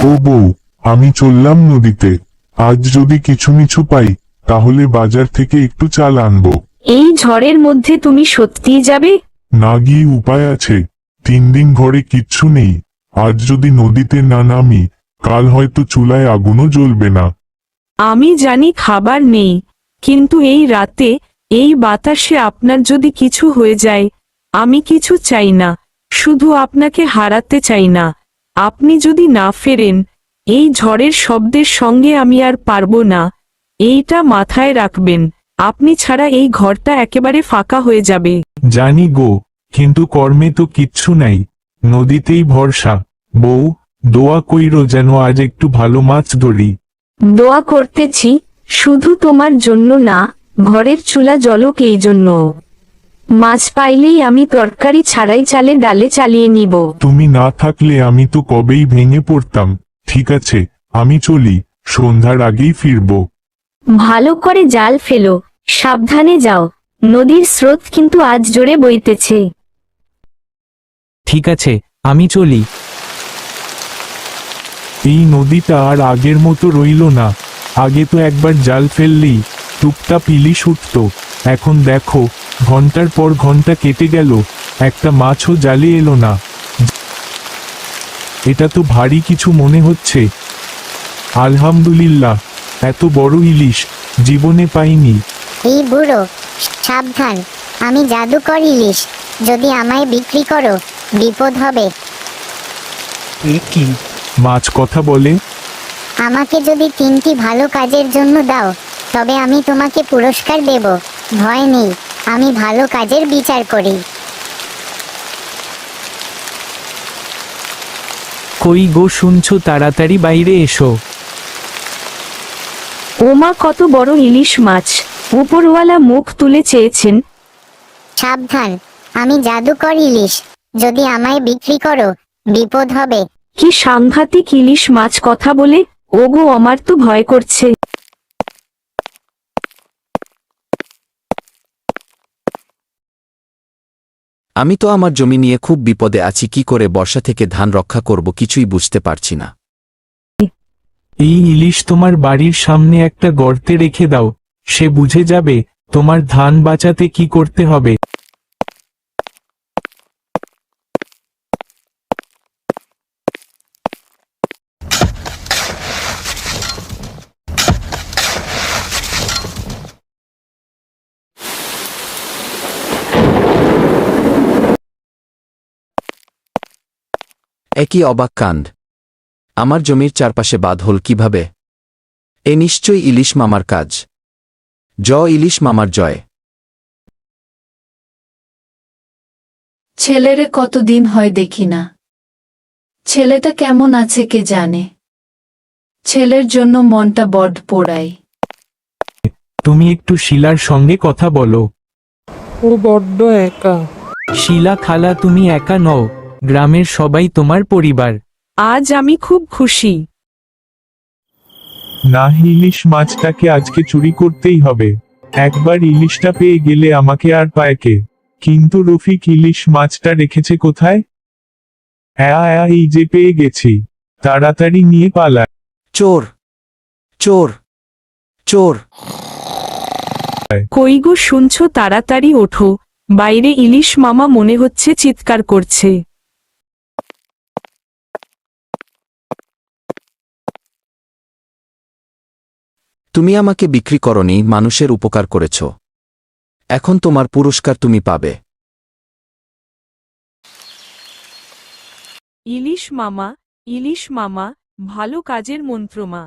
ও বউ, আমি চললাম নদীতে। আজ যদি কিছু মিছু পাই তাহলে বাজার থেকে একটু চাল আনবো। এই ঝড়ের মধ্যে তুমি সত্যিই যাবে? না গিয়ে উপায় আছে। 3 দিন ঘরে কিচ্ছু নেই। আজ যদি নদীতে না নামি কাল হয়তো চুলায় আগুনও জ্বলবে না। আমি জানি খাবার নেই, কিন্তু এই রাতে, এই বাতাসে আপনার যদি কিছু হয়ে যায়, আমি কিছু চাই না, শুধু আপনাকে হারাতে চাই না। আপনি যদি না ফেরেন, এই ঝড়ের শব্দের সঙ্গে আমি আর পারবো না। এইটা মাথায় রাখবেন, আপনি ছাড়া এই ঘরটা একেবারে ফাঁকা হয়ে যাবে। জানি গো, কিন্তু কর্মে তো কিচ্ছু নাই। নদীতেই ভরসা। বউ, দোয়া কইরো যেন আজ একটু ভালো মাছ ধরি। দোয়া করতেছি, শুধু তোমার জন্য না, ঘরের চুলা জ্বলক এই জন্য। মাছ পাইলেই আমি তরকারি ছাড়াই চালে ডালে চালিয়ে নিব। তুমি না থাকলে আমি তো কবেই ভেঙে পড়তাম। ঠিক আছে, আমি চলি, সন্ধ্যার আগেই ফিরবো। ভালো করে জাল ফেলো, সাবধানে যাও, নদীর স্রোত কিন্তু আজ জোরে বইতেছে। ঠিক আছে, আমি চলি। এই নদীটা আর আগের মতো রইল না। আগে তো একবার জাল ফেললেই টুপটাপ ইলিশ উঠত। এখন দেখো, ঘন্টার পর ঘন্টা কেটে গেল, একটা মাছও জালে এলো না। এটা তো ভারী কিছু মনে হচ্ছে। আলহামদুলিল্লাহ, এত বড় ইলিশ জীবনে পাইনি। এই বুড়ো, সাবধান, আমি জাদুকর ইলিশ। যদি আমায় বিক্রি করো বিপদ হবে। কি মাছ কথা বলে? আমাকে যদি 3টি ভালো কাজের জন্য দাও তবে আমি তোমাকে পুরস্কার দেব। ভয় নেই, আমি ভালো কাজের বিচার করি। কই গো শুনছো, তাড়াতাড়ি বাইরে এসো। ওমা, কত বড় ইলিশ মাছ! উপরওয়ালা মুখ তুলে চেয়েছেন। সাবধান, আমি জাদুকর ইলিশ। যদি আমায় বিক্রি করো বিপদ হবে। কি সাংঘাতিক ইলিশ মাছ কথা বলে! ওগো, আমার তো ভয় করছে। আমি তো আমার জমি নিয়ে খুব বিপদে আছি। কি করে বর্ষা থেকে ধান রক্ষা করব কিছুই বুঝতে পারছি না। এই ইলিশ তোমার বাড়ির সামনে একটা গর্তে রেখে দাও, সে বুঝে যাবে তোমার ধান বাঁচাতে কি করতে হবে। একই অবাক কাণ্ড! আমার জমির চারপাশে বাঁধ হল কিভাবে? এ নিশ্চয়ই ইলিশ মামার কাজ। ইলিশ মামার জয়। ছেলেরে কতদিন হয় দেখি না। ছেলেটা কেমন আছে কে জানে। ছেলের জন্য মনটা বড্ড পোড়ায়। তুমি একটু শিলার সঙ্গে কথা বলো। ও বড্ড একা। শিলা খালা, তুমি একা নও, গ্রামের সবাই তোমার পরিবার। আজ আমি খুব খুশি। না, ইলিশ মাছটাকে আজকে চুরি করতেই হবে। একবার ইলিশটা পেয়ে গেলে আমাকে আর পায় কে? কিন্তু রফিক ইলিশ মাছটা রেখেছে কোথায়? এই যে পেয়ে গেছি, তাড়াতাড়ি নিয়ে পালায়। চোর! চোর! চোর! কই গো শুনছো, তাড়াতাড়ি ওঠো, বাইরে ইলিশ মামা মনে হচ্ছে চিৎকার করছে। তুমি আমাকে বিক্রি করনি, মানুষের উপকার করেছ। এখন তোমার পুরস্কার তুমি পাবে। ইলিশ মামা, ইলিশ মামা, ভালো কাজের মন্ত্রমা।